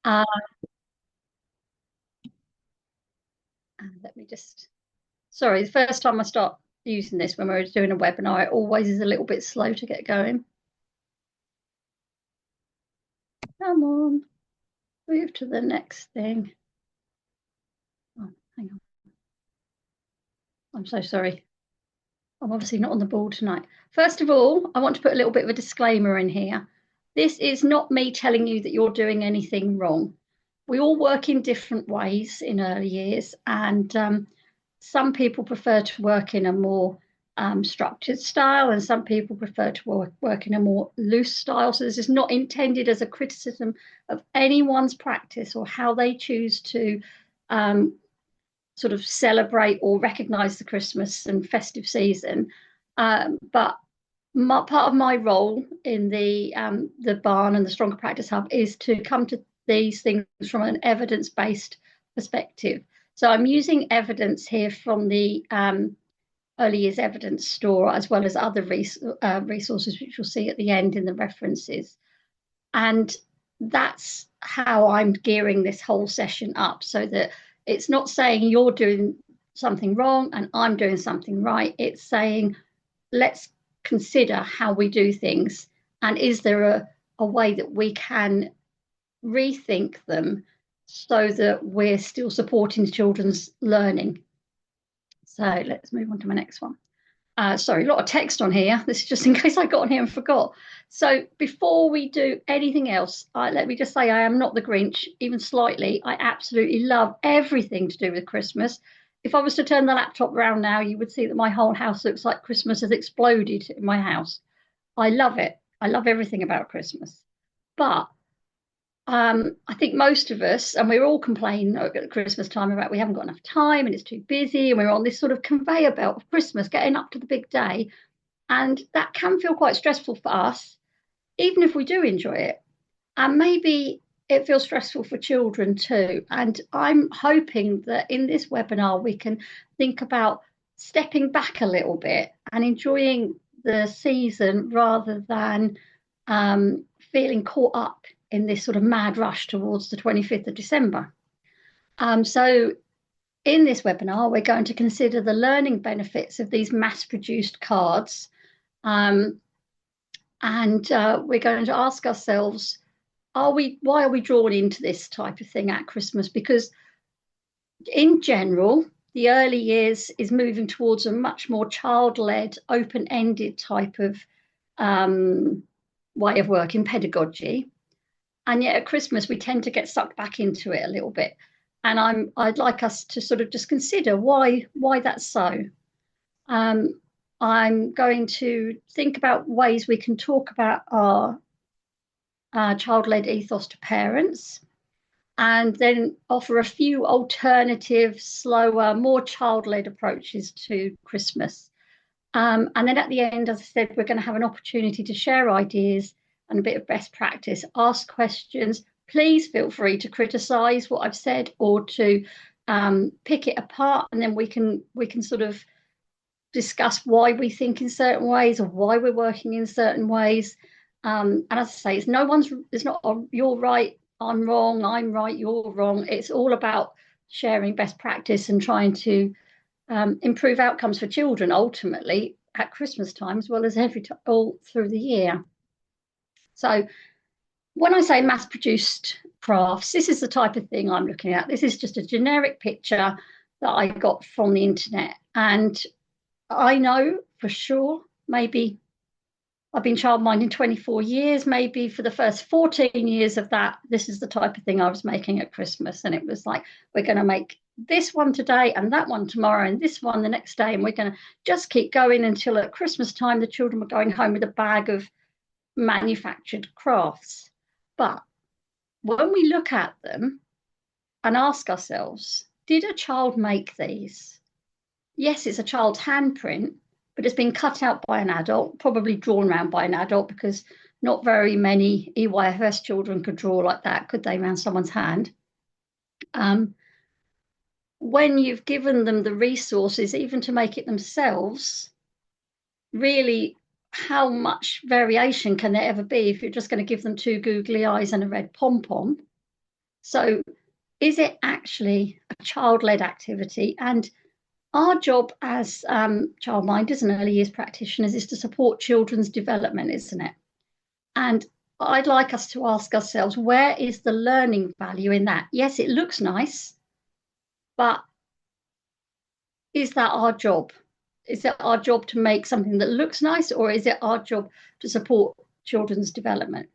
Uh, Let me just, sorry, the first time I start using this when we're doing a webinar, it always is a little bit slow to get going. Come on, move to the next thing. Oh, hang on. I'm so sorry. I'm obviously not on the board tonight. First of all, I want to put a little bit of a disclaimer in here. This is not me telling you that you're doing anything wrong. We all work in different ways in early years, and some people prefer to work in a more structured style, and some people prefer to work in a more loose style. So, this is not intended as a criticism of anyone's practice or how they choose to um, sort of celebrate or recognize the Christmas and festive season. But part of my role in the barn and the Stronger Practice Hub is to come to these things from an evidence-based perspective. So I'm using evidence here from the early years evidence store, as well as other resources, which you'll see at the end in the references. And that's how I'm gearing this whole session up, so that it's not saying you're doing something wrong and I'm doing something right. It's saying, let's consider how we do things, and is there a way that we can rethink them so that we're still supporting children's learning. So let's move on to my next one. Sorry, a lot of text on here. This is just in case I got on here and forgot. So before we do anything else, let me just say I am not the Grinch, even slightly. I absolutely love everything to do with Christmas. If I was to turn the laptop around now, you would see that my whole house looks like Christmas has exploded in my house. I love it. I love everything about Christmas. But I think most of us, and we're all complaining at Christmas time about we haven't got enough time and it's too busy, and we're on this sort of conveyor belt of Christmas, getting up to the big day. And that can feel quite stressful for us, even if we do enjoy it. And maybe it feels stressful for children too. And I'm hoping that in this webinar, we can think about stepping back a little bit and enjoying the season rather than feeling caught up in this sort of mad rush towards the 25th of December. So in this webinar, we're going to consider the learning benefits of these mass-produced cards. We're going to ask ourselves, why are we drawn into this type of thing at Christmas? Because in general, the early years is moving towards a much more child-led, open-ended type of way of working, pedagogy. And yet at Christmas, we tend to get sucked back into it a little bit. And I'd like us to sort of just consider why that's so. I'm going to think about ways we can talk about our child-led ethos to parents, and then offer a few alternative, slower, more child-led approaches to Christmas. And then at the end, as I said, we're going to have an opportunity to share ideas and a bit of best practice, ask questions. Please feel free to criticize what I've said or to pick it apart, and then we can sort of discuss why we think in certain ways or why we're working in certain ways. And as I say, it's not you're right, I'm wrong, I'm right, you're wrong. It's all about sharing best practice and trying to improve outcomes for children ultimately at Christmas time, as well as all through the year. So when I say mass produced crafts, this is the type of thing I'm looking at. This is just a generic picture that I got from the internet. And I know for sure, maybe I've been childminding 24 years, maybe for the first 14 years of that, this is the type of thing I was making at Christmas. And it was like, we're going to make this one today and that one tomorrow and this one the next day. And we're going to just keep going until at Christmas time, the children were going home with a bag of manufactured crafts. But when we look at them and ask ourselves, did a child make these? Yes, it's a child's handprint, but it's been cut out by an adult, probably drawn around by an adult, because not very many EYFS children could draw like that, could they, around someone's hand? When you've given them the resources, even to make it themselves, really, how much variation can there ever be if you're just going to give them two googly eyes and a red pom-pom? So is it actually a child-led activity? And our job as childminders and early years practitioners is to support children's development, isn't it? And I'd like us to ask ourselves, where is the learning value in that? Yes, it looks nice, but is that our job? Is it our job to make something that looks nice, or is it our job to support children's development?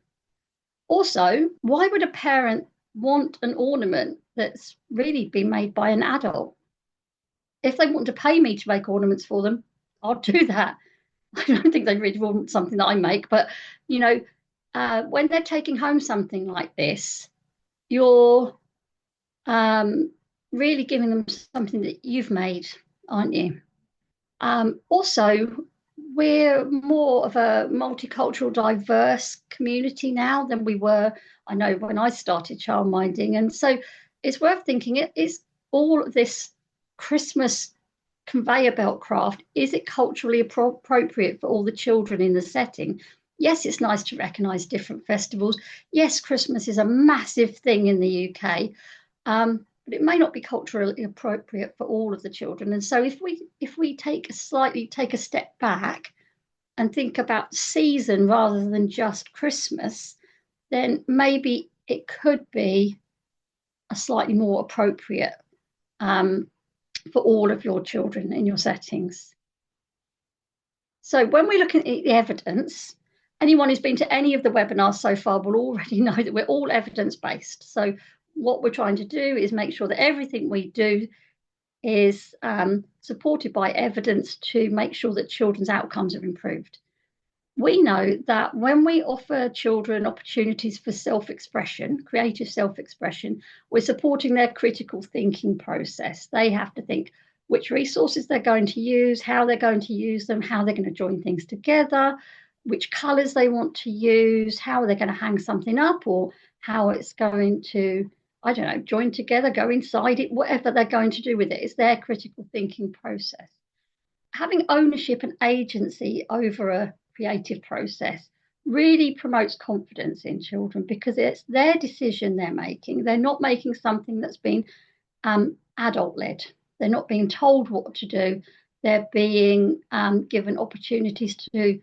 Also, why would a parent want an ornament that's really been made by an adult? If they want to pay me to make ornaments for them, I'll do that. I don't think they really want something that I make, but you know, when they're taking home something like this, you're really giving them something that you've made, aren't you? Also, we're more of a multicultural, diverse community now than we were, I know, when I started childminding. And so it's worth thinking, is all of this Christmas conveyor belt craft, is it culturally appropriate for all the children in the setting? Yes, it's nice to recognise different festivals. Yes, Christmas is a massive thing in the UK. But it may not be culturally appropriate for all of the children. And so if we take a step back and think about season rather than just Christmas, then maybe it could be a slightly more appropriate for all of your children in your settings. So when we're looking at the evidence, anyone who's been to any of the webinars so far will already know that we're all evidence-based. So what we're trying to do is make sure that everything we do is supported by evidence to make sure that children's outcomes are improved. We know that when we offer children opportunities for self-expression, creative self-expression, we're supporting their critical thinking process. They have to think which resources they're going to use, how they're going to use them, how they're going to join things together, which colours they want to use, how they're going to hang something up, or how it's going to, I don't know, join together, go inside it, whatever they're going to do with it. It's their critical thinking process. Having ownership and agency over a creative process really promotes confidence in children because it's their decision they're making. They're not making something that's been adult led. They're not being told what to do. They're being given opportunities to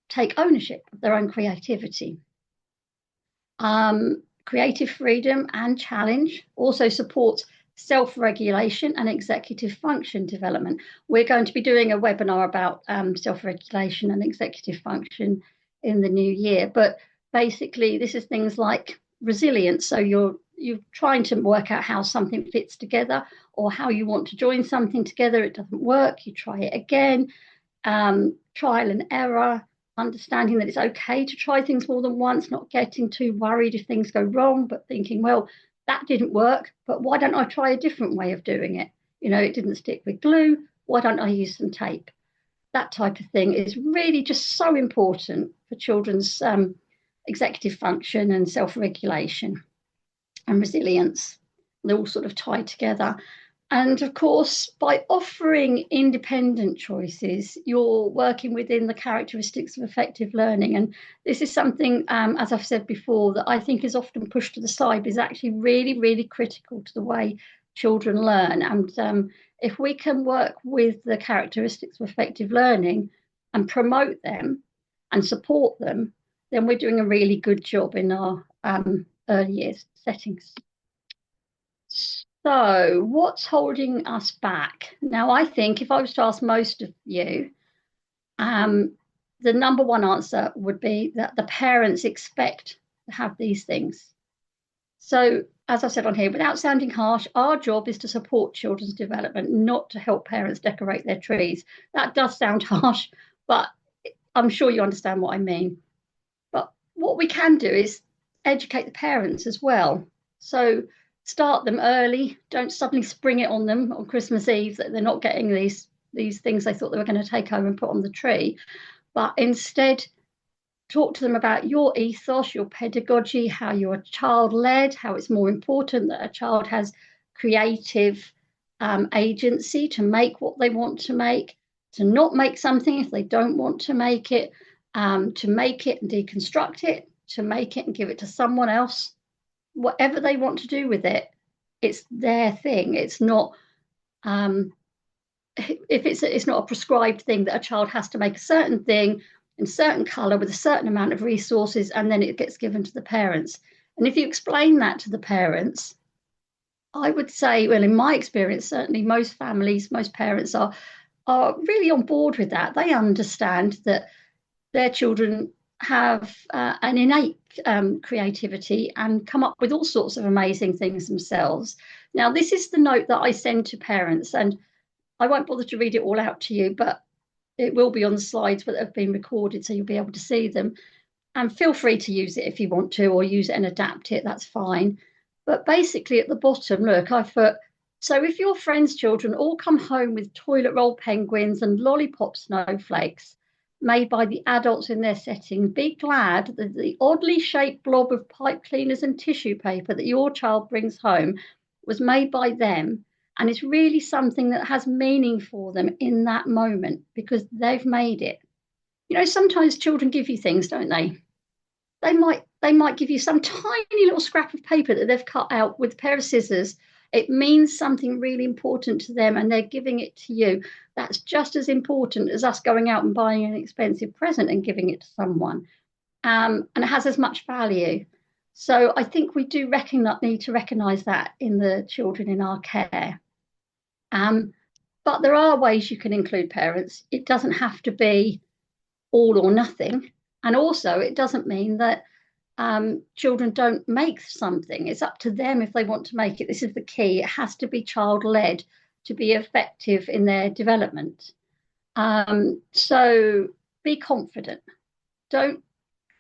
take ownership of their own creativity. Creative freedom and challenge also supports self-regulation and executive function development. We're going to be doing a webinar about self-regulation and executive function in the new year, but basically this is things like resilience. So you're trying to work out how something fits together or how you want to join something together. It doesn't work, you try it again. Trial and error, understanding that it's okay to try things more than once, not getting too worried if things go wrong, but thinking, well, that didn't work, but why don't I try a different way of doing it? You know, it didn't stick with glue. Why don't I use some tape? That type of thing is really just so important for children's executive function and self-regulation and resilience. They're all sort of tied together. And of course, by offering independent choices, you're working within the characteristics of effective learning. And this is something, as I've said before, that I think is often pushed to the side, but is actually really, really critical to the way children learn. And if we can work with the characteristics of effective learning and promote them and support them, then we're doing a really good job in our early years settings. So, what's holding us back? Now, I think if I was to ask most of you, the number one answer would be that the parents expect to have these things. So, as I said on here, without sounding harsh, our job is to support children's development, not to help parents decorate their trees. That does sound harsh, but I'm sure you understand what I mean. But what we can do is educate the parents as well. So, start them early. Don't suddenly spring it on them on Christmas Eve that they're not getting these things they thought they were going to take home and put on the tree, but instead talk to them about your ethos, your pedagogy, how you're child-led, how it's more important that a child has creative agency to make what they want to make, to not make something if they don't want to make it, to make it and deconstruct it, to make it and give it to someone else. whatever they want to do with it, it's their thing. It's not if it's not a prescribed thing that a child has to make a certain thing in a certain color with a certain amount of resources, and then it gets given to the parents. And if you explain that to the parents, I would say, well, in my experience, certainly most families, most parents are really on board with that. They understand that their children have an innate creativity and come up with all sorts of amazing things themselves. Now, this is the note that I send to parents, and I won't bother to read it all out to you, but it will be on the slides that have been recorded, so you'll be able to see them. And feel free to use it if you want to, or use it and adapt it, that's fine. But basically at the bottom, look, I've put, so if your friends' children all come home with toilet roll penguins and lollipop snowflakes made by the adults in their setting, be glad that the oddly shaped blob of pipe cleaners and tissue paper that your child brings home was made by them, and it's really something that has meaning for them in that moment because they've made it. You know, sometimes children give you things, don't they? They might give you some tiny little scrap of paper that they've cut out with a pair of scissors. It means something really important to them, and they're giving it to you. That's just as important as us going out and buying an expensive present and giving it to someone. And it has as much value. So I think we do need to recognise that in the children in our care. But there are ways you can include parents. It doesn't have to be all or nothing. And also, it doesn't mean that children don't make something. It's up to them if they want to make it. This is the key. It has to be child-led to be effective in their development. So be confident. Don't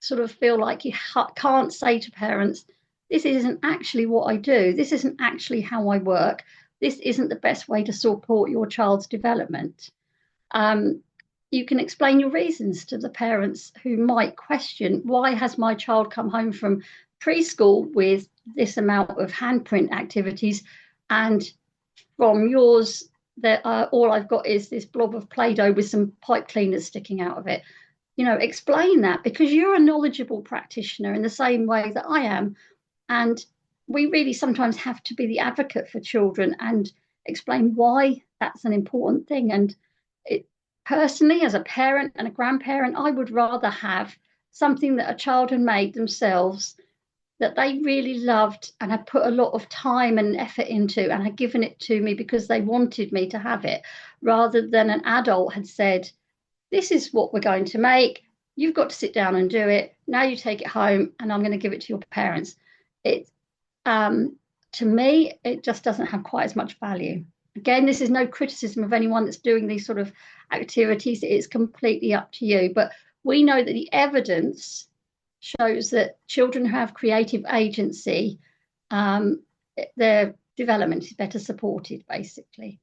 sort of feel like you can't say to parents, this isn't actually what I do. This isn't actually how I work. This isn't the best way to support your child's development. You can explain your reasons to the parents who might question, why has my child come home from preschool with this amount of handprint activities, and from yours that all I've got is this blob of Play-Doh with some pipe cleaners sticking out of it. You know, explain that, because you're a knowledgeable practitioner in the same way that I am. And we really sometimes have to be the advocate for children and explain why that's an important thing. And personally, as a parent and a grandparent, I would rather have something that a child had made themselves that they really loved and had put a lot of time and effort into and had given it to me because they wanted me to have it, rather than an adult had said, this is what we're going to make. You've got to sit down and do it. Now you take it home and I'm going to give it to your parents. To me, it just doesn't have quite as much value. Again, this is no criticism of anyone that's doing these sort of activities. It's completely up to you. But we know that the evidence shows that children who have creative agency, their development is better supported, basically.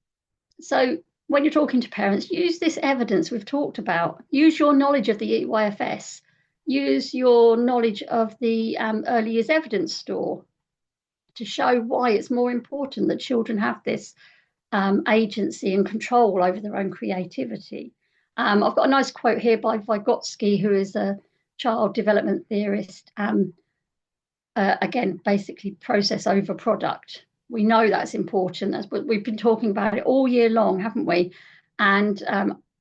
So when you're talking to parents, use this evidence we've talked about. Use your knowledge of the EYFS. Use your knowledge of the early years evidence store to show why it's more important that children have this agency and control over their own creativity. I've got a nice quote here by Vygotsky, who is a child development theorist. Again, basically process over product. We know that's important. We've been talking about it all year long, haven't we? And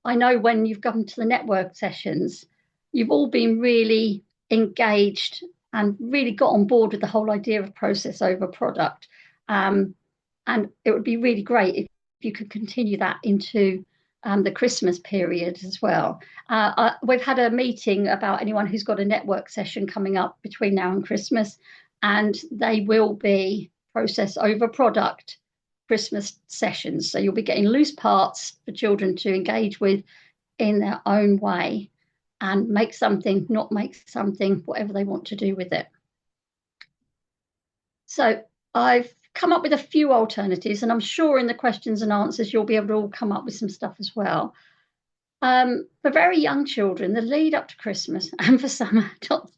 I know when you've come to the network sessions, you've all been really engaged and really got on board with the whole idea of process over product. And it would be really great if you could continue that into the Christmas period as well. We've had a meeting about anyone who's got a network session coming up between now and Christmas, and they will be process over product Christmas sessions. So you'll be getting loose parts for children to engage with in their own way and make something, not make something, whatever they want to do with it. So I've come up with a few alternatives, and I'm sure in the questions and answers you'll be able to all come up with some stuff as well. For very young children, the lead up to Christmas and for some adults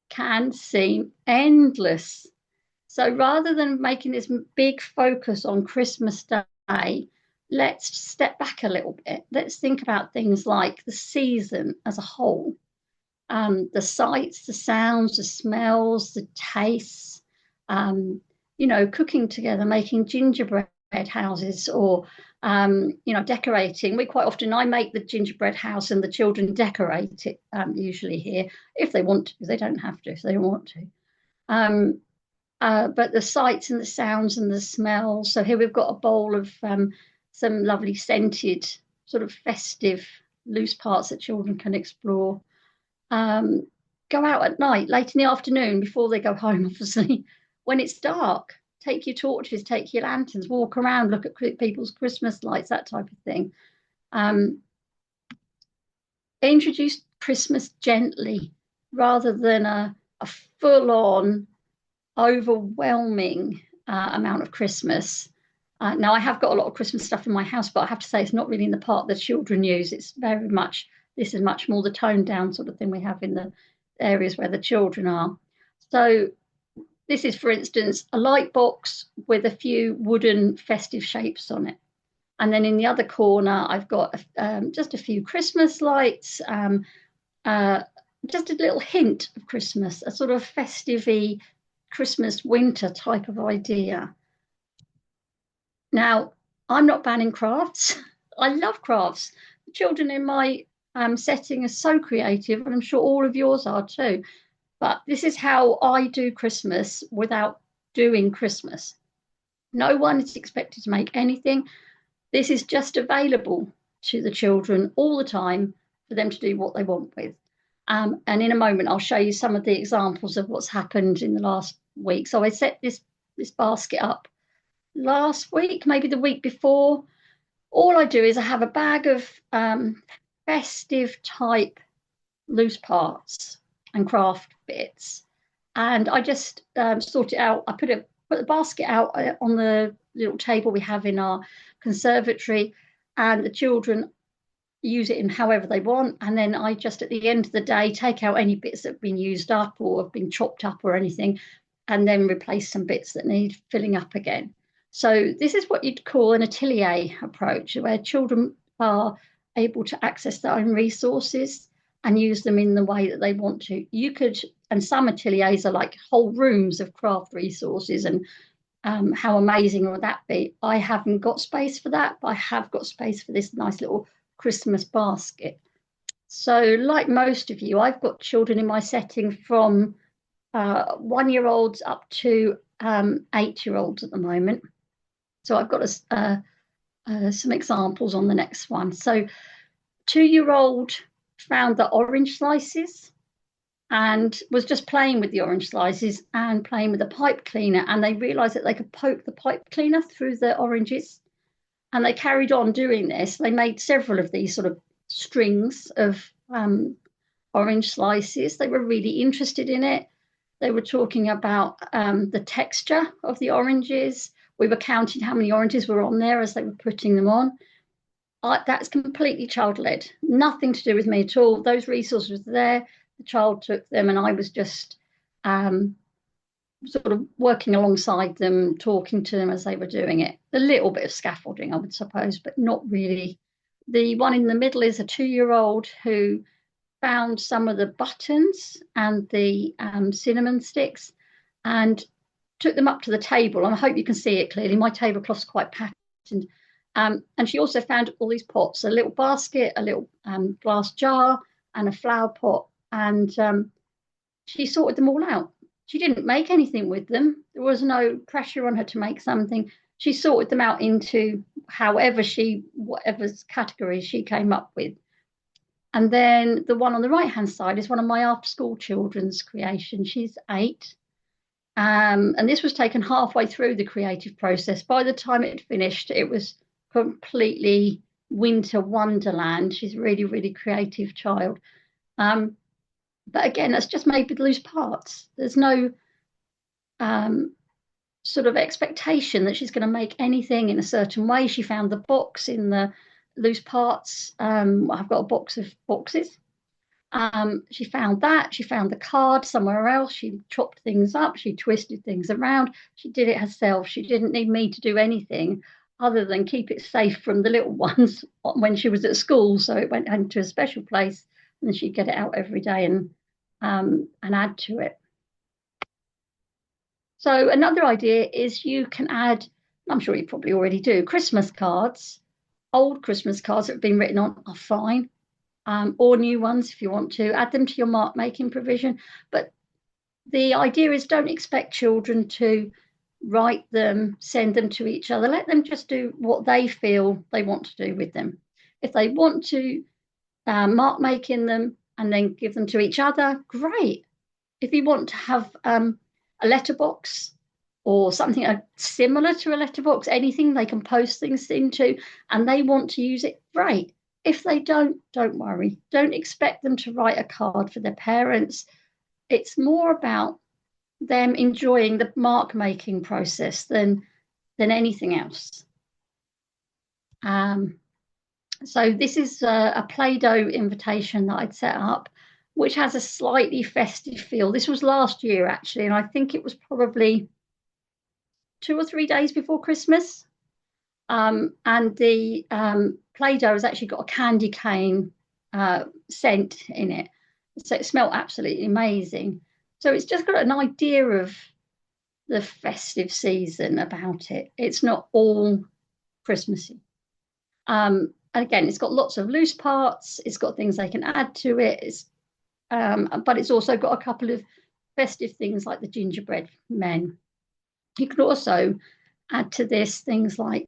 can seem endless. So rather than making this big focus on Christmas Day, let's step back a little bit. Let's think about things like the season as a whole, the sights, the sounds, the smells, the tastes, you know, cooking together, making gingerbread houses, or you know, decorating. We quite often, I make the gingerbread house and the children decorate it, usually here, if they want to. They don't have to if they don't want to. Um, but the sights and the sounds and the smells. So here we've got a bowl of some lovely scented, sort of festive loose parts that children can explore. Um, Go out at night, late in the afternoon, before they go home, obviously, when it's dark. Take your torches, take your lanterns, walk around, look at people's Christmas lights, that type of thing. Um, Introduce Christmas gently rather than a full on, overwhelming amount of Christmas. Now, I have got a lot of Christmas stuff in my house, but I have to say it's not really in the part that children use. It's very much, this is much more the toned down sort of thing we have in the areas where the children are. So this is, for instance, a light box with a few wooden festive shapes on it. And then in the other corner, I've got just a few Christmas lights, uh, just a little hint of Christmas, a sort of festive Christmas winter type of idea. Now, I'm not banning crafts. I love crafts. The children in my setting are so creative, and I'm sure all of yours are too. But this is how I do Christmas without doing Christmas. No one is expected to make anything. This is just available to the children all the time for them to do what they want with. And in a moment, I'll show you some of the examples of what's happened in the last week. So I set this basket up last week, maybe the week before. All I do is I have a bag of festive type loose parts and craft bits, and I just sort it out. I put the basket out on the little table we have in our conservatory, and the children use it in however they want. And then I just, at the end of the day, take out any bits that have been used up or have been chopped up or anything, and then replace some bits that need filling up again. So this is what you'd call an atelier approach, where children are able to access their own resources and use them in the way that they want to. You could, and some ateliers are like whole rooms of craft resources, and how amazing would that be? I haven't got space for that, but I have got space for this nice little Christmas basket. So, like most of you, I've got children in my setting from 1-year-olds up to 8-year-olds at the moment. So I've got some examples on the next one. So 2-year-old found the orange slices and was just playing with the orange slices and playing with the pipe cleaner, and they realized that they could poke the pipe cleaner through the oranges, and they carried on doing this. They made several of these sort of strings of orange slices. They were really interested in it. They were talking about the texture of the oranges. We were counting how many oranges were on there as they were putting them on. That's completely child-led, nothing to do with me at all. Those resources were there, the child took them, and I was just sort of working alongside them, talking to them as they were doing it. A little bit of scaffolding, I would suppose, but not really. The one in the middle is a 2-year-old who found some of the buttons and the cinnamon sticks and took them up to the table. And I hope you can see it clearly. My tablecloth's quite patterned. And she also found all these pots, a little basket, a little glass jar, and a flower pot. And she sorted them all out. She didn't make anything with them. There was no pressure on her to make something. She sorted them out into whatever categories she came up with. And then the one on the right-hand side is one of my after-school children's creations. She's 8. And this was taken halfway through the creative process. By the time it finished, it was completely winter wonderland. She's a really, really creative child. But again, that's just made with loose parts. There's no sort of expectation that she's going to make anything in a certain way. She found the box in the loose parts. I've got a box of boxes. She found that. She found the card somewhere else. She chopped things up. She twisted things around. She did it herself. She didn't need me to do anything other than keep it safe from the little ones when she was at school. So it went into a special place, and she'd get it out every day and add to it. So another idea is you can add, I'm sure you probably already do, Christmas cards. Old Christmas cards that have been written on are fine, or new ones if you want to. Add them to your mark making provision. But the idea is don't expect children to write them, send them to each other. Let them just do what they feel they want to do with them. If they want to mark making them and then give them to each other, great. If you want to have a letterbox or something similar to a letterbox, anything they can post things into and they want to use it, great. If they don't worry. Don't expect them to write a card for their parents. It's more about them enjoying the mark making process than anything else. So this is a Play-Doh invitation that I'd set up, which has a slightly festive feel. This was last year, actually, and I think it was probably 2 or 3 days before Christmas. And the Play-Doh has actually got a candy cane scent in it. So it smelled absolutely amazing. So it's just got an idea of the festive season about it. It's not all Christmassy. And again, it's got lots of loose parts. It's got things they can add to it. But it's also got a couple of festive things like the gingerbread men. You can also add to this things like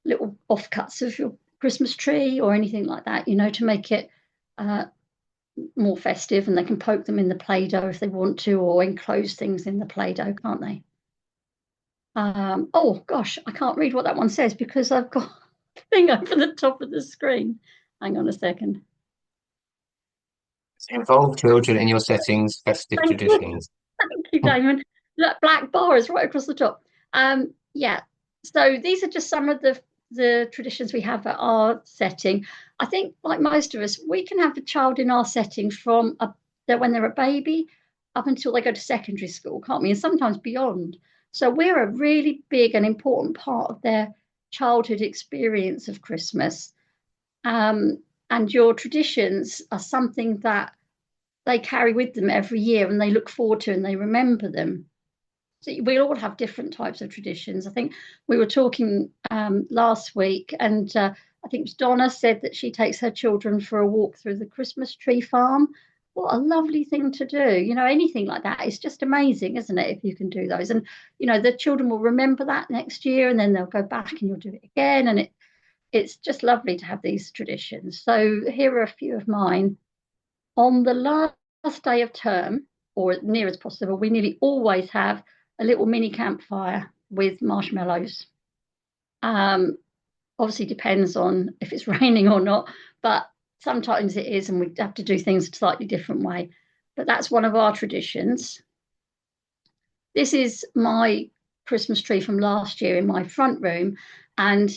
little offcuts of your Christmas tree or anything like that, to make it more festive, and they can poke them in the Play-Doh if they want to, or enclose things in the Play-Doh, can't they? Oh gosh, I can't read what that one says because I've got a thing over the top of the screen. Hang on a second. Involve children in your settings, festive Thank you. traditions. Thank you, Damon. That black bar is right across the top. Yeah. So these are just some of the traditions we have at our setting. I think, like most of us, we can have a child in our setting from when they're a baby up until they go to secondary school, can't we? And sometimes beyond. So we're a really big and important part of their childhood experience of Christmas. And your traditions are something that they carry with them every year and they look forward to and they remember them. So we all have different types of traditions. I think we were talking last week, and I think Donna said that she takes her children for a walk through the Christmas tree farm. What a lovely thing to do. Anything like that is just amazing, isn't it? If you can do those. And, the children will remember that next year and then they'll go back and you'll do it again. And it's just lovely to have these traditions. So here are a few of mine. On the last day of term, or as near as possible, we nearly always have a little mini campfire with marshmallows. Obviously depends on if it's raining or not, but sometimes it is, and we have to do things a slightly different way. But that's one of our traditions. This is my Christmas tree from last year in my front room, and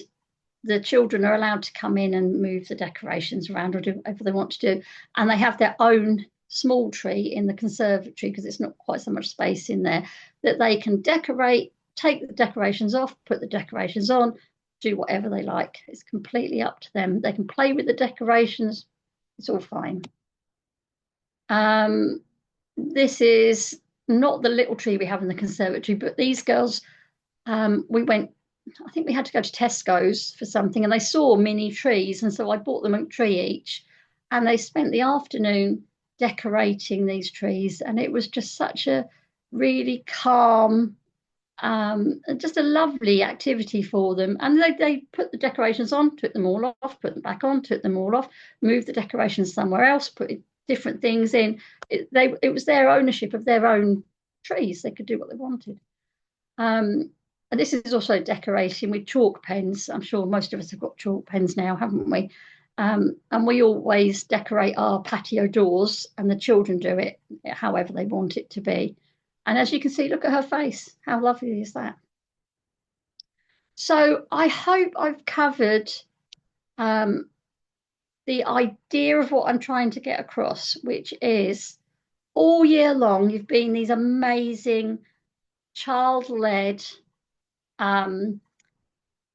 the children are allowed to come in and move the decorations around or do whatever they want to do. And they have their own small tree in the conservatory because it's not quite so much space in there that they can decorate, take the decorations off, put the decorations on, do whatever they like. It's completely up to them. They can play with the decorations. It's all fine. This is not the little tree we have in the conservatory, but these girls, I think we had to go to Tesco's for something and they saw mini trees. And so I bought them a tree each and they spent the afternoon decorating these trees. And it was just such a really calm, just a lovely activity for them. And they put the decorations on, took them all off, put them back on, took them all off, moved the decorations somewhere else, put different things in. It was their ownership of their own trees. They could do what they wanted. And this is also decorating with chalk pens. I'm sure most of us have got chalk pens now, haven't we? And we always decorate our patio doors, and the children do it however they want it to be. And as you can see, look at her face. How lovely is that? So I hope I've covered the idea of what I'm trying to get across, which is all year long, you've been these amazing child-led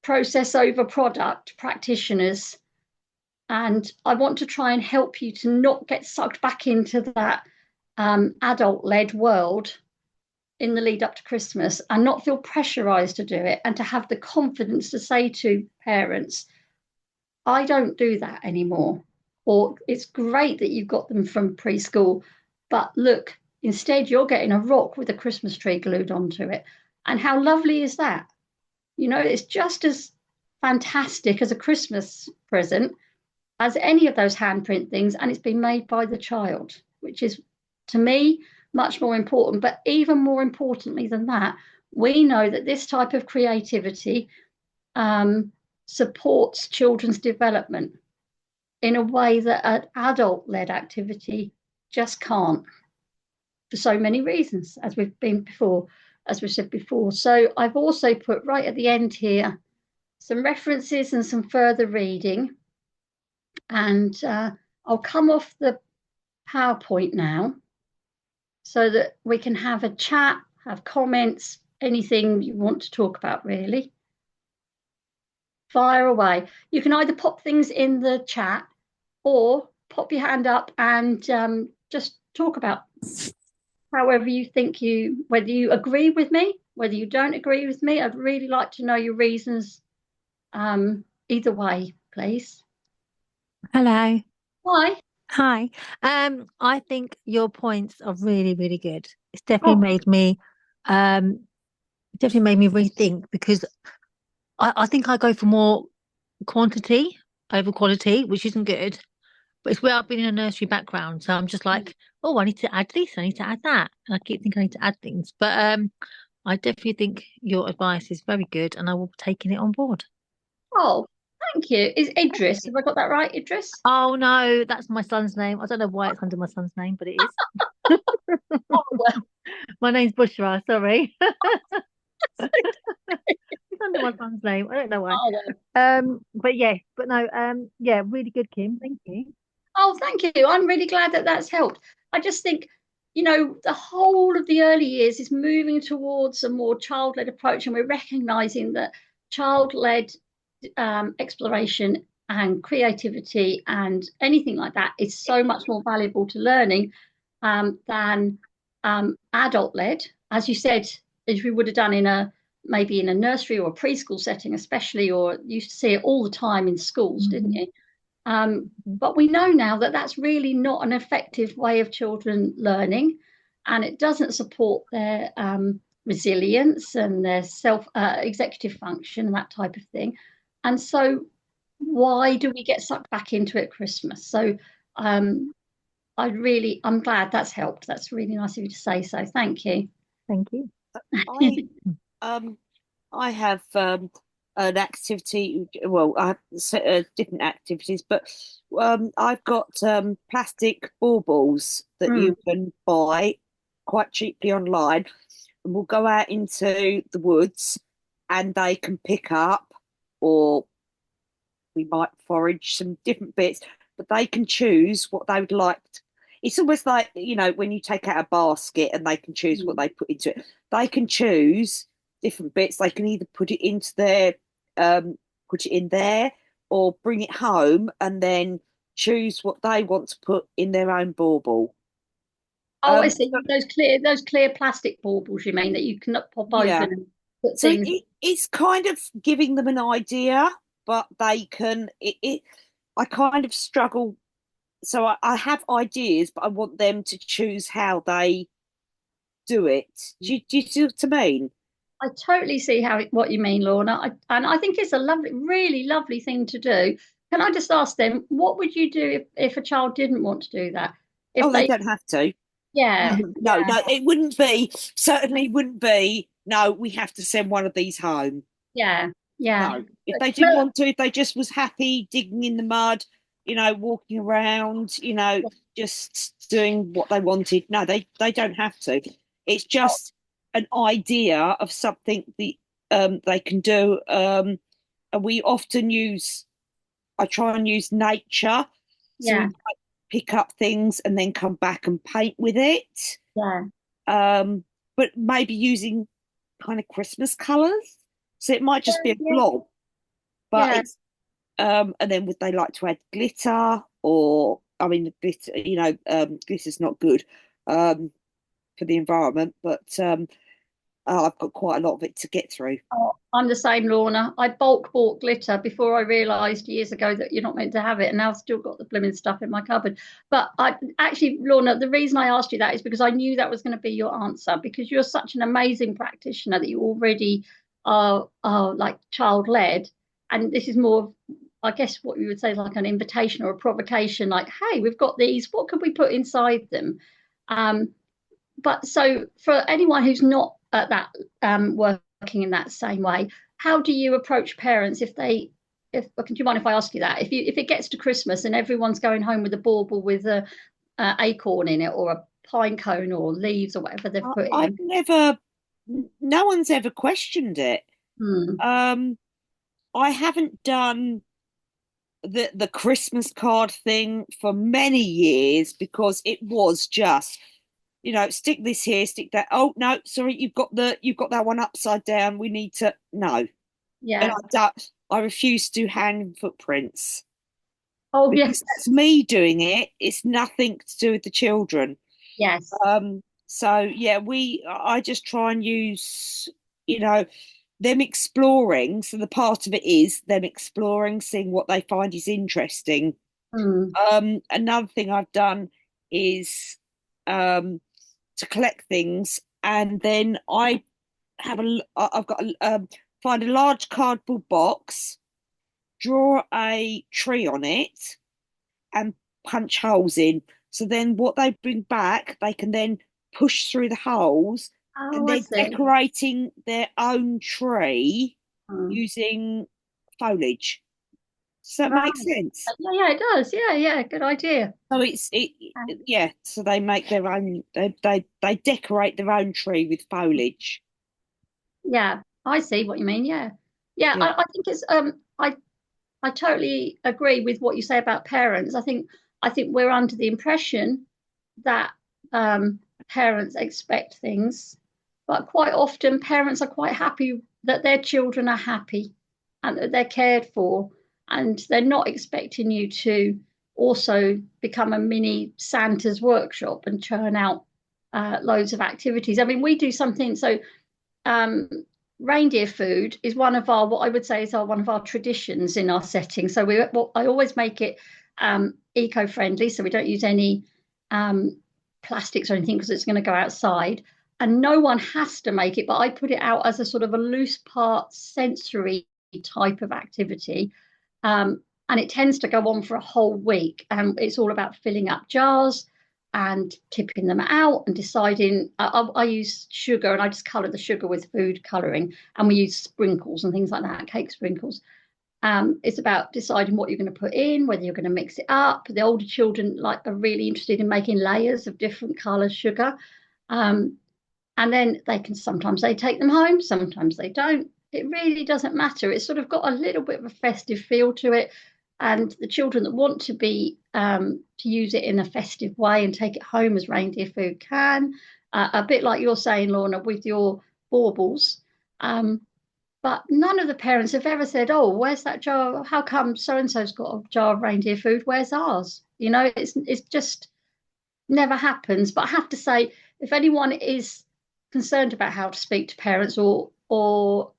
process over product practitioners. And I want to try and help you to not get sucked back into that adult-led world in the lead up to Christmas and not feel pressurized to do it, and to have the confidence to say to parents, I don't do that anymore. Or it's great that you've got them from preschool, but look, instead you're getting a rock with a Christmas tree glued onto it. And how lovely is that? It's just as fantastic as a Christmas present as any of those handprint things, and it's been made by the child, which is, to me, much more important. But even more importantly than that, we know that this type of creativity supports children's development in a way that an adult-led activity just can't, for so many reasons, as we've said before. So I've also put right at the end here some references and some further reading, and I'll come off the PowerPoint now so that we can have a chat, have comments, anything you want to talk about, really. Fire away. You can either pop things in the chat or pop your hand up and just talk about however you think whether you agree with me, whether you don't agree with me. I'd really like to know your reasons either way, please. Hello. Why? Hi. I think your points are really, really good. It's definitely Oh, definitely made me rethink because I think I go for more quantity over quality, which isn't good. But it's where I've been in a nursery background, so I'm just like, oh, I need to add this, I need to add that, and I keep thinking I need to add things. But I definitely think your advice is very good, and I will be taking it on board. oh, thank you. Is Idris? Have I got that right, Idris? Oh no, that's my son's name. I don't know why it's under my son's name, but it is. Oh, well, My name's Bushra, sorry. It's under my son's name. I don't know why. oh, well. But yes, but no, yeah, really good, Kim. Thank you. Oh, thank you. I'm really glad that that's helped. I just think, the whole of the early years is moving towards a more child-led approach, and we're recognizing that child-led exploration and creativity and anything like that is so much more valuable to learning than adult-led, as you said, as we would have done maybe in a nursery or a preschool setting, especially, or you used to see it all the time in schools, didn't you? But we know now that that's really not an effective way of children learning, and it doesn't support their resilience and their self executive function and that type of thing. And so, why do we get sucked back into it at Christmas? So, um, I'm glad that's helped. That's really nice of you to say so. Thank you. Thank you. I um I have an activity. Well, I have different activities, but I've got plastic baubles that Mm. you can buy quite cheaply online, and we'll go out into the woods, and they can pick up, or we might forage some different bits, but they can choose what they would like. It's almost like, when you take out a basket and they can choose what Mm. they put into it. They can choose different bits. They can either um, put it in there, or bring it home and then choose what they want to put in their own bauble. Oh, I Um, see. so, Those clear plastic baubles you mean that you can pop yeah. open and put So things. it's kind of giving them an idea, but they can. I kind of struggle. So I have ideas, but I want them to choose how they do it. Do you see what I mean? I totally see what you mean, Lorna. And I think it's a lovely, really lovely thing to do. Can I just ask them, what would you do if a child didn't want to do that? If Oh, they they, don't have to. No, yeah, no, yeah, no. It wouldn't be. Certainly wouldn't be. No, we have to send one of these home. yeah, yeah. No, if they didn't Well, want to, if they just was happy digging in the mud, walking around, just doing what they wanted. No, they don't have to. It's just an idea of something they can do. And we often use. I try and use nature, so we yeah, might pick up things and then come back and paint with it. yeah, But maybe using kind of Christmas colours. So it might just be a yeah, blob, but yeah. it's and then would they like to add glitter, or I mean the glitter, glitter's not good for the environment, but I've got quite a lot of it to get through. Oh, I'm the same, Lorna. I bulk bought glitter before I realised years ago that you're not meant to have it, and now I've still got the blooming stuff in my cupboard. But I actually, Lorna, the reason I asked you that is because I knew that was going to be your answer, because you're such an amazing practitioner that you already are like child led, and this is more of, I guess, what you would say is like an invitation or a provocation, like, hey, we've got these, what could we put inside them? But so for anyone who's not at that working in that same way, how do you approach parents if they, if do you mind if I ask you that? If it gets to Christmas and everyone's going home with a bauble with a acorn in it, or a pine cone or leaves or whatever they've put I've in. never, no one's ever questioned it. Hmm. I haven't done the Christmas card thing for many years because it was just, stick this here, stick that. Oh no, sorry, you've got that one upside down. We need to no. And Yeah. I refuse to do hand footprints Oh because yes. that's me doing it. It's nothing to do with the children. Yes. So yeah, I just try and use, you know, them exploring. So the part of it is them exploring, seeing what they find is interesting. Hmm. Another thing I've done is to collect things, and then I've got find a large cardboard box, draw a tree on it, and punch holes in. So then what they bring back, they can then push through the holes, Oh, and I they're see. decorating their own tree Hmm. using foliage. Does that Right. make sense? Yeah, yeah, it does. Yeah, yeah, good idea. So yeah. So they make their own. They decorate their own tree with foliage. Yeah, I see what you mean. Yeah. Yeah, Yeah. I think it's I totally agree with what you say about parents. I think we're under the impression that parents expect things, but quite often parents are quite happy that their children are happy and that they're cared for, and they're not expecting you to also become a mini Santa's workshop and churn out loads of activities. I mean, we do something so. Um, Reindeer food is one of our, what I would say is one of our traditions in our setting. So I always make it eco-friendly, so we don't use any um, plastics or anything because it's going to go outside. And no one has to make it, but I put it out as a sort of a loose part sensory type of activity. And it tends to go on for a whole week. And it's all about filling up jars and tipping them out and deciding. I use sugar, and I just colour the sugar with food colouring, and we use sprinkles and things like that, cake sprinkles. It's about deciding what you're going to put in, whether you're going to mix it up. The older children are really interested in making layers of different colours sugar, um, and then sometimes they take them home, sometimes they don't. It really doesn't matter. It's sort of got a little bit of a festive feel to it, and the children that want to be to use it in a festive way and take it home as reindeer food can. A bit like you're saying, Lorna, with your baubles. But none of the parents have ever said, "Oh, where's that jar? How come so and so's got a jar of reindeer food? Where's ours?" It's just never happens. But I have to say, if anyone is concerned about how to speak to parents, or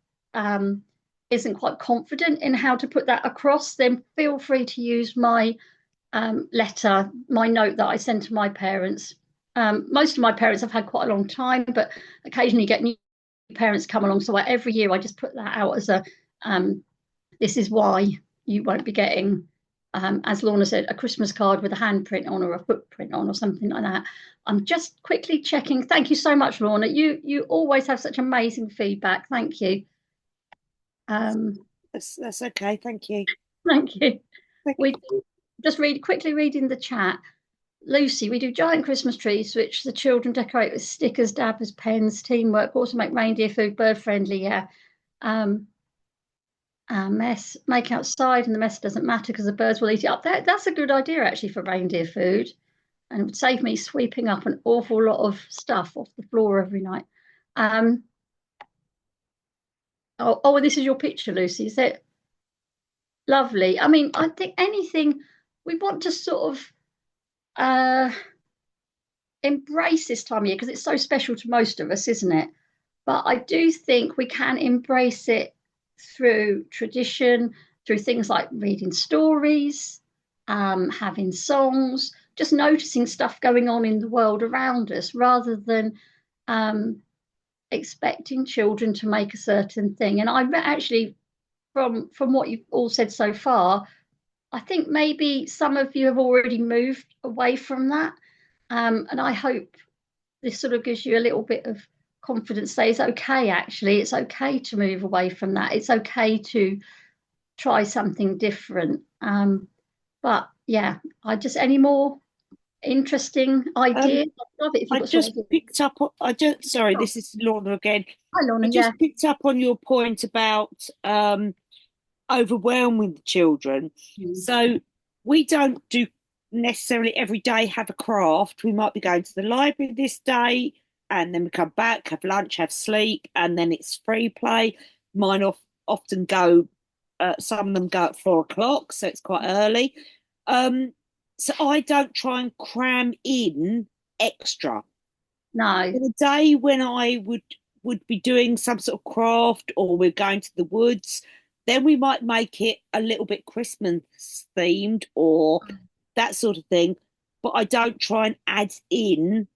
isn't quite confident in how to put that across, then feel free to use my my note that I send to my parents. Most of my parents have had quite a long time, but occasionally get new parents come along. So every year I just put that out as this is why you won't be getting, as Lorna said, a Christmas card with a handprint on or a footprint on or something like that. I'm just quickly checking. Thank you so much, Lorna. You always have such amazing feedback. Thank you. That's okay. Thank you. Thank you. Thank We just quickly reading the chat. Lucy, we do giant Christmas trees, which the children decorate with stickers, dabbers, pens, teamwork, also make reindeer food bird friendly. Yeah. Mess, make outside, and the mess doesn't matter because the birds will eat it up. That's a good idea actually for reindeer food, and it would save me sweeping up an awful lot of stuff off the floor every night. And this is your picture, Lucy. Is it lovely? I mean, I think anything we want to sort of embrace this time of year because it's so special to most of us, isn't it? but I do think we can embrace it through tradition, through things like reading stories, having songs, just noticing stuff going on in the world around us rather than expecting children to make a certain thing. And I actually, from what you've all said so far, I think maybe some of you have already moved away from that. And I hope this sort of gives you a little bit of confidence. Say it's okay, actually, it's okay to move away from that. It's okay to try something different. But yeah, any more interesting ideas? I'd love it if you I got some just ideas. picked up on, sorry, Oh. this is Lorna again. Hi, Lorna. I just picked up on your point about overwhelming the children. So we don't do necessarily every day have a craft. We might be going to the library this day, and then we come back, have lunch, have sleep, and then it's free play. Mine often go, some of them go at 4 o'clock, so it's quite early. So I don't try and cram in extra. No. In a day when I would be doing some sort of craft, or we're going to the woods, then we might make it a little bit Christmas themed or that sort of thing. But I don't try and add in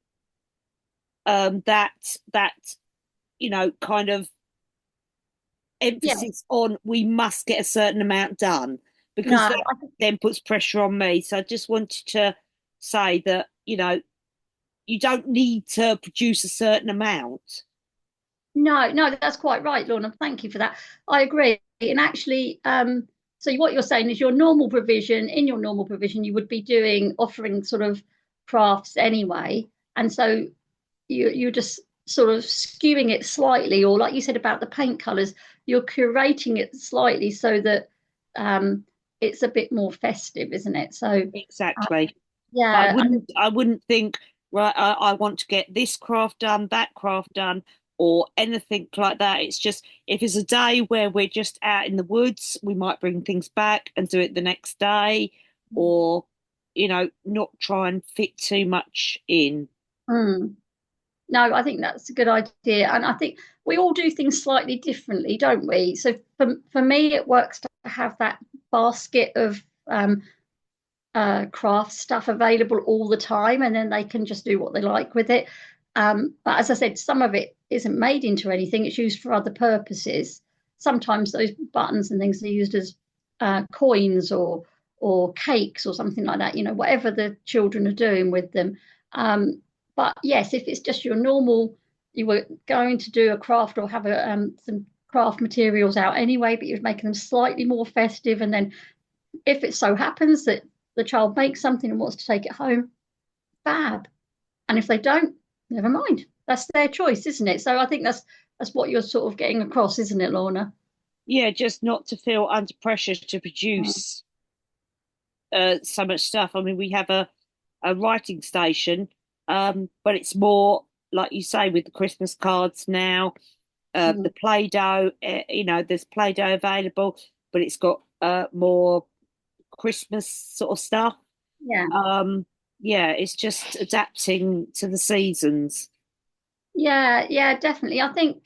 that kind of emphasis on we must get a certain amount done, because No, that then puts pressure on me. So I just wanted to say that, you don't need to produce a certain amount. No, that's quite right, Lorna. Thank you for that. I agree. And actually, so what you're saying is in your normal provision, you would be offering sort of crafts anyway. And so you're just sort of skewing it slightly, or like you said about the paint colors, you're curating it slightly so that it's a bit more festive, isn't it? So Exactly. yeah, I wouldn't think, right, I want to get this craft done, that craft done, or anything like that. It's just, if it's a day where we're just out in the woods, we might bring things back and do it the next day, or not try and fit too much in. No, I think that's a good idea. And I think we all do things slightly differently, don't we? So for me, it works to have that basket of craft stuff available all the time, and then they can just do what they like with it. But as I said, some of it isn't made into anything, it's used for other purposes. Sometimes those buttons and things are used as coins or cakes or something like that, whatever the children are doing with them. But yes, if it's just your normal, you were going to do a craft or have some craft materials out anyway, but you're making them slightly more festive. And then if it so happens that the child makes something and wants to take it home, fab. And if they don't, never mind. That's their choice, isn't it? So I think that's what you're sort of getting across, isn't it, Lorna? Yeah, just not to feel under pressure to produce so much stuff. I mean, we have a writing station, but it's more like you say with the Christmas cards now, the Play-Doh. There's Play-Doh available, but it's got more Christmas sort of stuff. Yeah. Yeah, it's just adapting to the seasons. Yeah, definitely. I think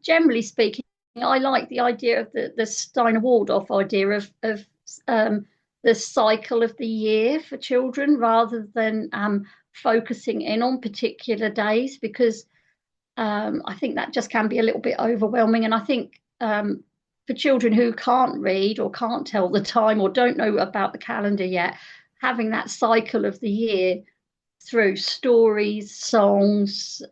generally speaking, I like the idea of the Steiner Waldorf idea of the cycle of the year for children rather than focusing in on particular days, because I think that just can be a little bit overwhelming. And I think for children who can't read or can't tell the time or don't know about the calendar yet, having that cycle of the year through stories, songs,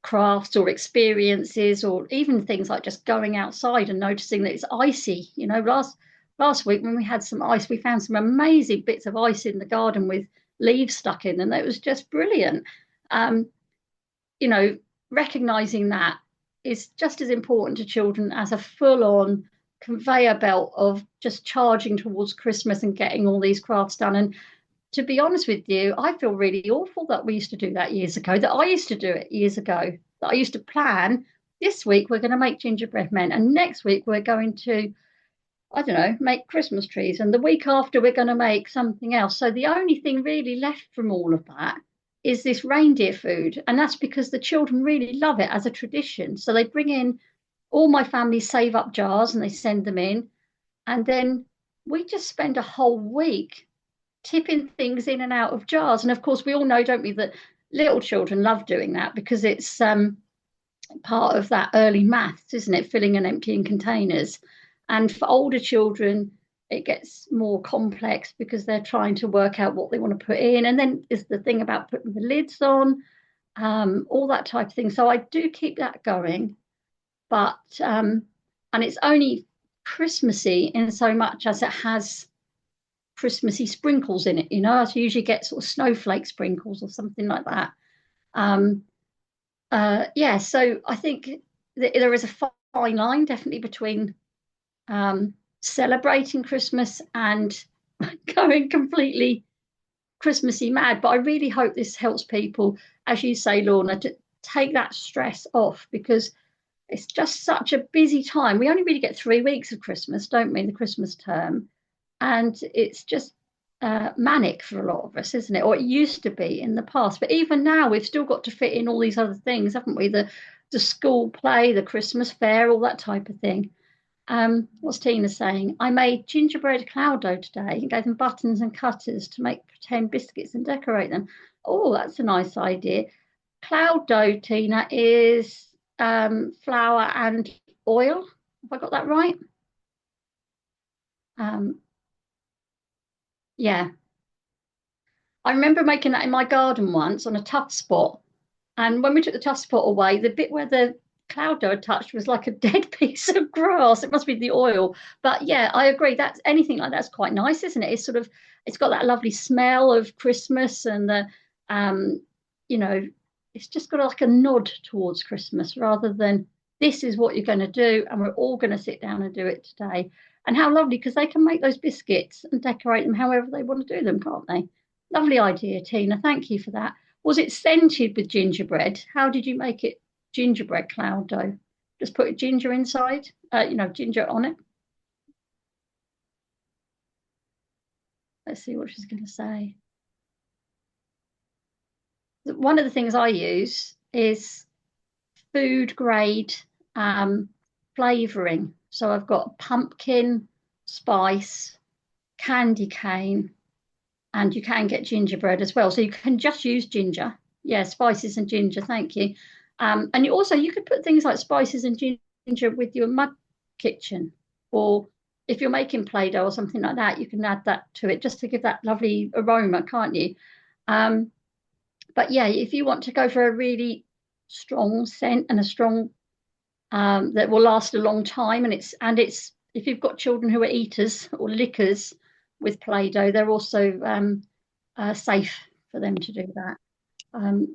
crafts or experiences, or even things like just going outside and noticing that it's icy. Last week when we had some ice, we found some amazing bits of ice in the garden with leaves stuck in, and it was just brilliant. Recognizing that is just as important to children as a full-on conveyor belt of just charging towards Christmas and getting all these crafts done. And to be honest with you, I feel really awful that we used to do that years ago, that I used to do it years ago, that I used to plan, this week we're going to make gingerbread men, and next week we're going to, I don't know, make Christmas trees, and the week after we're going to make something else. So the only thing really left from all of that is this reindeer food. And that's because the children really love it as a tradition. So they bring in, all my family save up jars and they send them in. And then we just spend a whole week tipping things in and out of jars. And of course, we all know, don't we, that little children love doing that because it's part of that early maths, isn't it? Filling and emptying containers. And for older children, it gets more complex because they're trying to work out what they want to put in. And then there's the thing about putting the lids on, all that type of thing. So I do keep that going. But, and it's only Christmassy in so much as it has Christmassy sprinkles in it, you know. So you usually get sort of snowflake sprinkles or something like that. Yeah, so I think there is a fine line definitely between celebrating Christmas and going completely Christmassy mad. But I really hope this helps people, as you say, Lorna, to take that stress off, because it's just such a busy time. We only really get 3 weeks of Christmas, don't we, the Christmas term? And it's just manic for a lot of us, isn't it? Or it used to be in the past. But even now, we've still got to fit in all these other things, haven't we? The school play, the Christmas fair, all that type of thing. What's Tina saying? I made gingerbread cloud dough today and gave them buttons and cutters to make pretend biscuits and decorate them. Oh, that's a nice idea. Cloud dough, Tina, is flour and oil. Have I got that right? Yeah. I remember making that in my garden once on a tough spot. And when we took the tough spot away, the bit where the cloud dough touched was like a dead piece of grass. It must be the oil. But yeah, I agree. That's anything like that's quite nice, isn't it? It's sort of, it's got that lovely smell of Christmas, and the you know, it's just got like a nod towards Christmas rather than this is what you're going to do and we're all going to sit down and do it today. And how lovely, because they can make those biscuits and decorate them however they want to do them, can't they? Lovely idea, Tina. Thank you for that. Was it scented with gingerbread? How did you make it gingerbread cloud dough? Just put ginger inside, ginger on it. Let's see what she's going to say. One of the things I use is food grade flavouring. So I've got pumpkin, spice, candy cane, and you can get gingerbread as well. So you can just use ginger. Yeah, spices and ginger, thank you. And you could put things like spices and ginger with your mud kitchen, or if you're making Play-Doh or something like that, you can add that to it just to give that lovely aroma, can't you? But yeah, if you want to go for a really strong scent and a strong that will last a long time, and it's if you've got children who are eaters or lickers with Play-Doh, they're also safe for them to do that.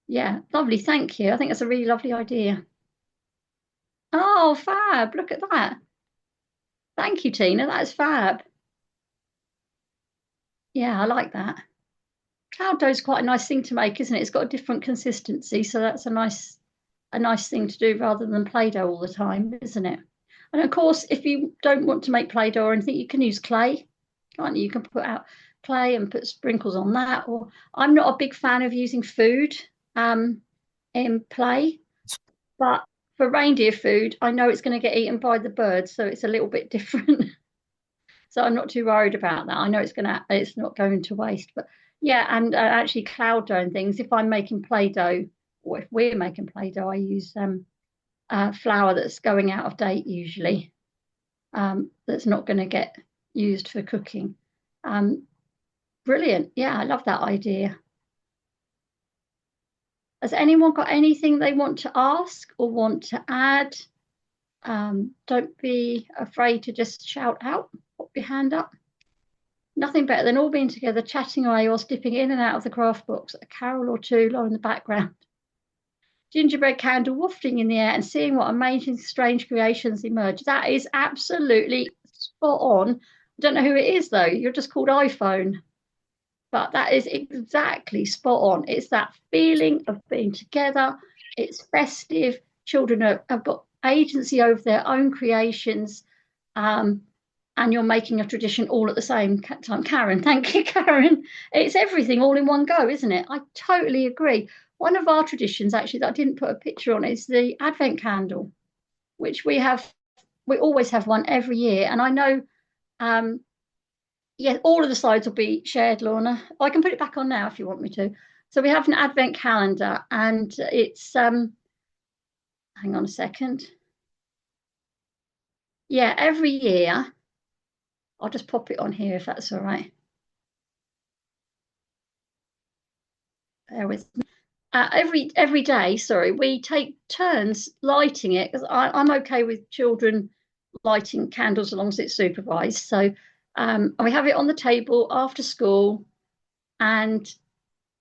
Yeah, lovely, thank you. I think that's a really lovely idea. Oh, fab, look at that. Thank you, Tina, that's fab. Yeah, I like that. Cloud dough is quite a nice thing to make, isn't it? It's got a different consistency, so that's a nice thing to do rather than Play-Doh all the time, isn't it? And of course, if you don't want to make Play-Doh or anything, you can use clay, can't you? You can put out clay and put sprinkles on that. Or I'm not a big fan of using food in play, but for reindeer food, I know it's going to get eaten by the birds, so it's a little bit different. So I'm not too worried about that. I know it's not going to waste. But yeah, and actually cloud dough and things, if I'm making Play-Doh, or if we're making Play-Doh, I use flour that's going out of date usually, that's not going to get used for cooking. Brilliant. Yeah, I love that idea. Has anyone got anything they want to ask or want to add? Don't be afraid to just shout out, put your hand up. Nothing better than all being together, chatting away whilst dipping in and out of the craft box, a carol or two low in the background. Gingerbread candle wafting in the air and seeing what amazing, strange creations emerge. That is absolutely spot on. I don't know who it is, though. You're just called iPhone. But that is exactly spot on. It's that feeling of being together. It's festive. Children have got agency over their own creations. and you're making a tradition all at the same time. Karen, thank you, Karen. It's everything all in one go, isn't it? I totally agree. One of our traditions, actually, that I didn't put a picture on, is the Advent candle, which we always have one every year. And I know, yeah, all of the slides will be shared, Lorna. I can put it back on now if you want me to. So we have an Advent calendar, and it's, hang on a second. Yeah, every year, I'll just pop it on here if that's all right. Bear with me. Every day, sorry, we take turns lighting it, because I'm okay with children lighting candles as long as it's supervised. So we have it on the table after school, and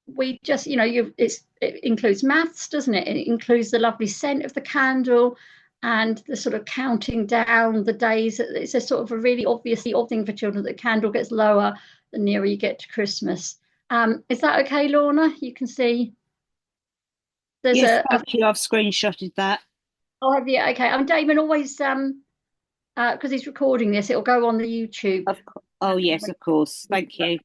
we just, it includes maths, doesn't it? It includes the lovely scent of the candle and the sort of counting down the days. It's a sort of a really obviously odd thing for children, that the candle gets lower the nearer you get to Christmas. Is that okay, Lorna? You can see there's Yes, thank you. I've screenshotted that. Oh, have you? Okay. Damon always, because he's recording this, it'll go on the YouTube. Oh, yes, of course. Thank you.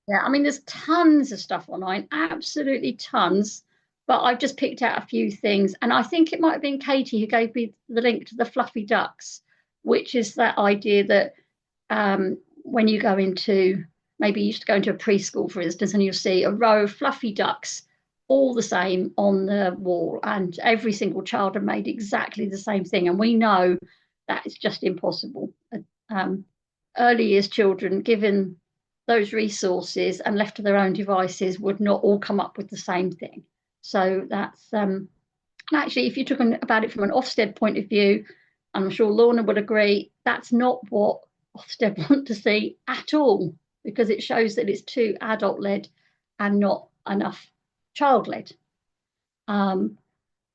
Yeah, I mean, there's tons of stuff online, absolutely tons. But I've just picked out a few things. And I think it might have been Katie who gave me the link to the fluffy ducks, which is that idea that when you go into, maybe you used to go into a preschool, for instance, and you'll see a row of fluffy ducks, all the same on the wall, and every single child had made exactly the same thing. And we know that is just impossible. Early years children, given those resources and left to their own devices, would not all come up with the same thing. So that's actually, if you're talking about it from an Ofsted point of view, I'm sure Lorna would agree, that's not what Ofsted want to see at all, because it shows that it's too adult-led and not enough child-led. And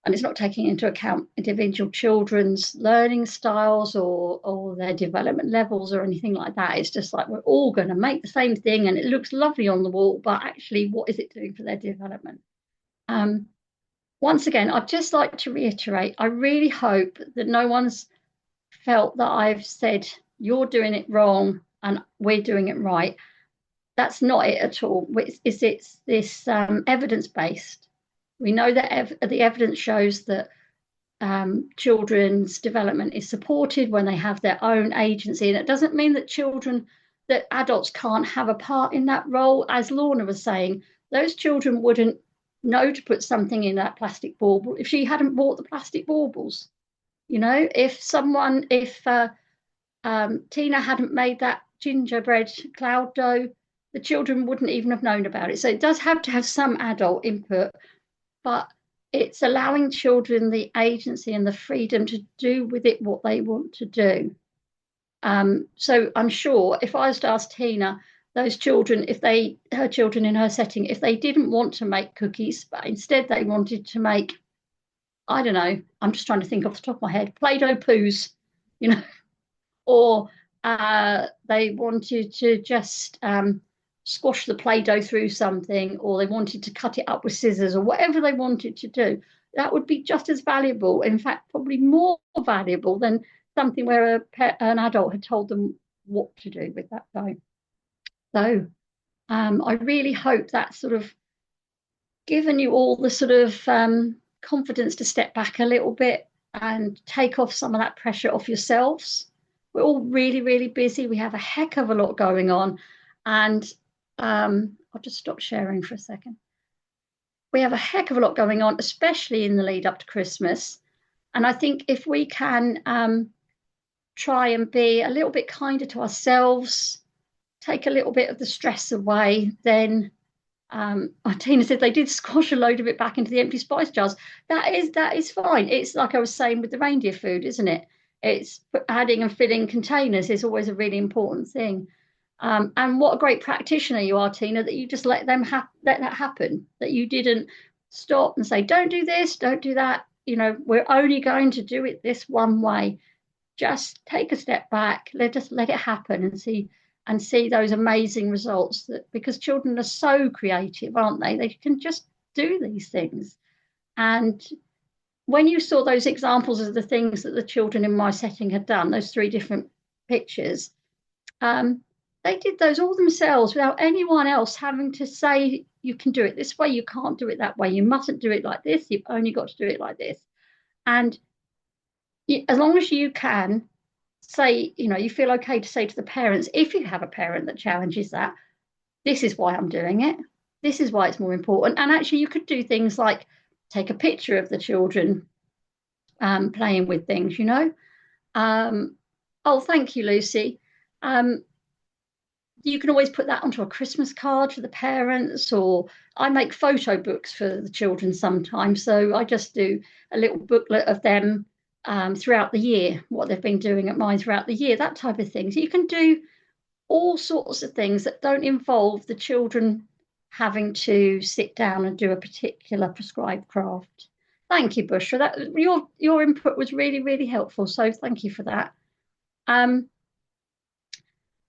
it's not taking into account individual children's learning styles or their development levels or anything like that. It's just like, we're all going to make the same thing and it looks lovely on the wall, but actually, what is it doing for their development? Once again, I'd just like to reiterate, I really hope that no one's felt that I've said you're doing it wrong and we're doing it right. That's not it at all. It's this evidence-based. We know that the evidence shows that children's development is supported when they have their own agency. And it doesn't mean that adults can't have a part in that role. As Lorna was saying, those children wouldn't know to put something in that plastic bauble if she hadn't bought the plastic baubles. If Tina hadn't made that gingerbread cloud dough, the children wouldn't even have known about it. So it does have to have some adult input, but it's allowing children the agency and the freedom to do with it what they want to do. So I'm sure if I was to ask Tina, those children, her children in her setting, if they didn't want to make cookies, but instead they wanted to make, I don't know, I'm just trying to think off the top of my head, Play-Doh poos, or they wanted to just squash the Play-Doh through something, or they wanted to cut it up with scissors, or whatever they wanted to do, that would be just as valuable, in fact, probably more valuable than something where an adult had told them what to do with that dough. So I really hope that's sort of given you all the sort of confidence to step back a little bit and take off some of that pressure off yourselves. We're all really, really busy. We have a heck of a lot going on. And I'll just stop sharing for a second. We have a heck of a lot going on, especially in the lead up to Christmas. And I think if we can try and be a little bit kinder to ourselves, take a little bit of the stress away, then Tina said they did squash a load of it back into the empty spice jars. That is fine. It's like I was saying with the reindeer food, isn't it? It's adding and filling containers is always a really important thing. And what a great practitioner you are, Tina, that you just let that happen, that you didn't stop and say, don't do this, don't do that. We're only going to do it this one way. Just take a step back, let it happen and see those amazing results, because children are so creative, aren't they? They can just do these things. And when you saw those examples of the things that the children in my setting had done, those 3 different pictures, They did those all themselves without anyone else having to say, you can do it this way, you can't do it that way, you mustn't do it like this, you've only got to do it like this. And as long as you can say, you feel okay to say to the parents, if you have a parent that challenges that, this is why I'm doing it. This is why it's more important. And actually, you could do things like take a picture of the children playing with things, Oh, thank you, Lucy. You can always put that onto a Christmas card for the parents, or I make photo books for the children sometimes. So I just do a little booklet of them throughout the year, what they've been doing at mine throughout the year, that type of thing. So you can do all sorts of things that don't involve the children having to sit down and do a particular prescribed craft. Thank you, Bushra. That your input was really, really helpful. So thank you for that.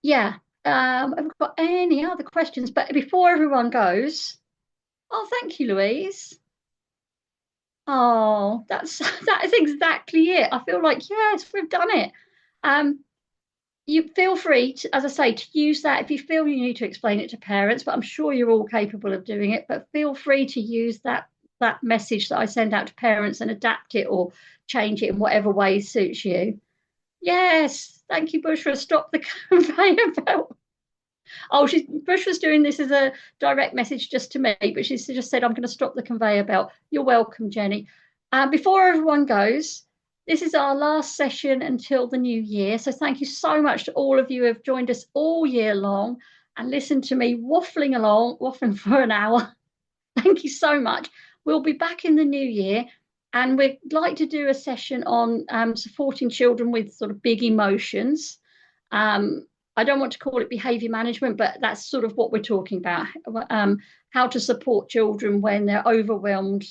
Yeah. Have we got any other questions? But before everyone goes, oh, thank you, Louise. Oh, that is exactly it. I feel like, yes, we've done it. You feel free to, as I say, to use that if you feel you need to explain it to parents, but I'm sure you're all capable of doing it. But feel free to use that message that I send out to parents and adapt it or change it in whatever way suits you. Yes, thank you, Bushra. Stop the conveyor belt. Oh, Bush was doing this as a direct message just to me, but she just said, I'm going to stop the conveyor belt. You're welcome, Jenny. Before everyone goes, this is our last session until the new year. So thank you so much to all of you who have joined us all year long and listened to me waffling for an hour. Thank you so much. We'll be back in the new year, and we'd like to do a session on supporting children with sort of big emotions. I don't want to call it behaviour management, but that's sort of what we're talking about. How to support children when they're overwhelmed,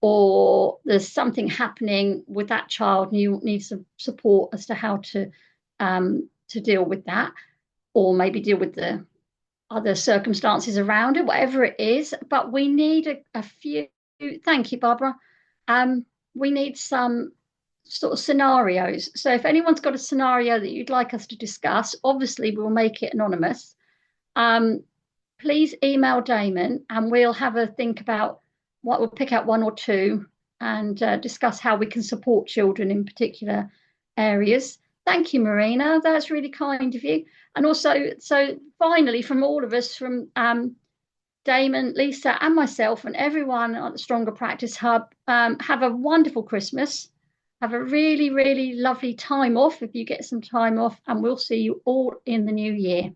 or there's something happening with that child and you need some support as to how to deal with that, or maybe deal with the other circumstances around it, whatever it is. But we need a few, thank you, Barbara. We need some sort of scenarios. So if anyone's got a scenario that you'd like us to discuss, obviously we'll make it anonymous. Please email Damon and we'll have a think about what, we'll pick out one or two and discuss how we can support children in particular areas. Thank you, Marina. That's really kind of you. And also, so finally, from all of us, from Damon, Lisa, and myself, and everyone at the Stronger Practice Hub, have a wonderful Christmas. Have a really, really lovely time off if you get some time off, and we'll see you all in the new year.